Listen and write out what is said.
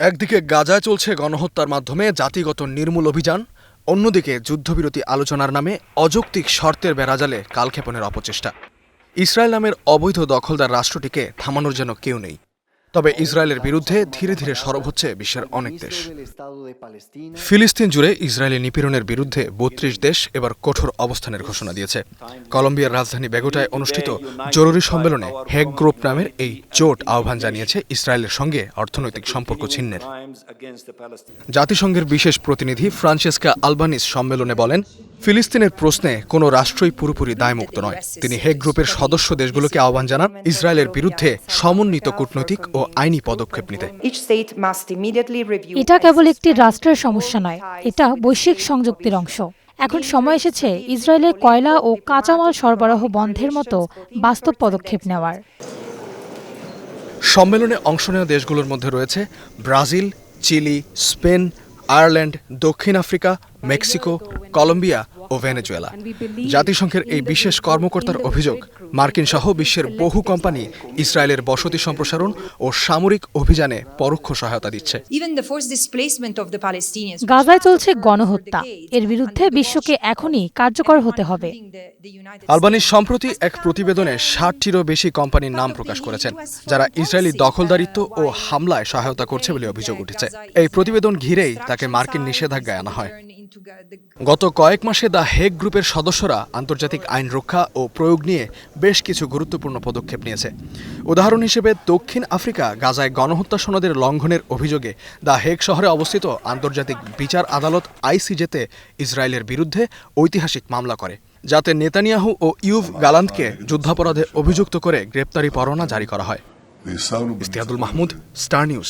একদিকে গাজায় চলছে গণহত্যার মাধ্যমে জাতিগত নির্মূল অভিযান, অন্যদিকে যুদ্ধবিরতি আলোচনার নামে অযৌক্তিক শর্তের বেড়াজালে কালক্ষেপণের অপচেষ্টা। ইসরায়েল নামের অবৈধ দখলদার রাষ্ট্রটিকে থামানোর যেন কেউ নেই। তবে ইসরায়েলের বিরুদ্ধে ধীরে ধীরে সরব হচ্ছে বিশ্বের অনেক দেশ। ফিলিস্তিন জুড়ে ইসরায়েলি নিপীড়নের বিরুদ্ধে ৩২ দেশ এবার কঠোর অবস্থানের ঘোষণা দিয়েছে। কলম্বিয়ার রাজধানী বেগোটায় অনুষ্ঠিত জরুরি সম্মেলনে হেগ গ্রুপ নামের এই জোট আহ্বান জানিয়েছে ইসরায়েলের সঙ্গে অর্থনৈতিক সম্পর্ক ছিন্নের। জাতিসংঘের বিশেষ প্রতিনিধি ফ্রান্সেস্কা আলবানিস সম্মেলনে বলেন, ফিলিস্তিনের প্রশ্নে কোনো রাষ্ট্রই পুরোপুরি দায়মুক্ত নয়। তিনি হেগ গ্রুপের সদস্য দেশগুলোকে আহ্বান জানান ইসরায়েলের বিরুদ্ধে সমন্বিত কূটনৈতিক ও আইনি পদক্ষেপ নিতে। এটা কেবল একটি রাষ্ট্রের সমস্যা নয়, এটা বৈশ্বিক সংযুক্তির অংশ। এখন সময় এসেছে ইসরায়েলের কয়লা ও কাঁচামাল সরবরাহ বন্ধের মতো বাস্তব পদক্ষেপ নেওয়ার। সম্মেলনে অংশ নেওয়া দেশগুলোর মধ্যে রয়েছে ব্রাজিল, চিলি, স্পেন, আয়ারল্যান্ড, দক্ষিণ আফ্রিকা, মেক্সিকো, কলম্বিয়া ও ভেনেজুয়েলা। জাতিসংঘের এই বিশেষ কর্মকর্তার অভিযোগ, মার্কিন সহ বিশ্বের বহু কোম্পানি ইসরায়েলের বসতি সম্প্রসারণ ও সামরিক অভিযানে পরোক্ষ সহায়তা দিচ্ছে। গাজায় চলছে গণহত্যা, এর বিরুদ্ধে বিশ্বকে এখনই কার্যকর হতে হবে। আলবানিস সম্প্রতি এক প্রতিবেদনে ৬০টিরও বেশি কোম্পানির নাম প্রকাশ করেছেন, যারা ইসরায়েলি দখলদারিত্ব ও হামলায় সহায়তা করছে বলে অভিযোগ উঠেছে। এই প্রতিবেদন ঘিরেই তাকে মার্কিন নিষেধাজ্ঞায় আনা হয়। গত কয়েক মাসে দ্য হেগ গ্রুপের সদস্যরা আন্তর্জাতিক আইন রক্ষা ও প্রয়োগ নিয়ে বেশ কিছু গুরুত্বপূর্ণ পদক্ষেপ নিয়েছে। উদাহরণ হিসেবে দক্ষিণ আফ্রিকা গাজায় গণহত্যা সনদের লঙ্ঘনের অভিযোগে দ্য হেগ শহরে অবস্থিত আন্তর্জাতিক বিচার আদালত আইসিজেতে ইসরায়েলের বিরুদ্ধে ঐতিহাসিক মামলা করে, যাতে নেতানিয়াহু ও ইউভ গালান্তকে যুদ্ধাপরাধে অভিযুক্ত করে গ্রেপ্তারি পরোয়ানা জারি করা হয়। ইস্তিয়াদুল মাহমুদ, স্টার নিউজ।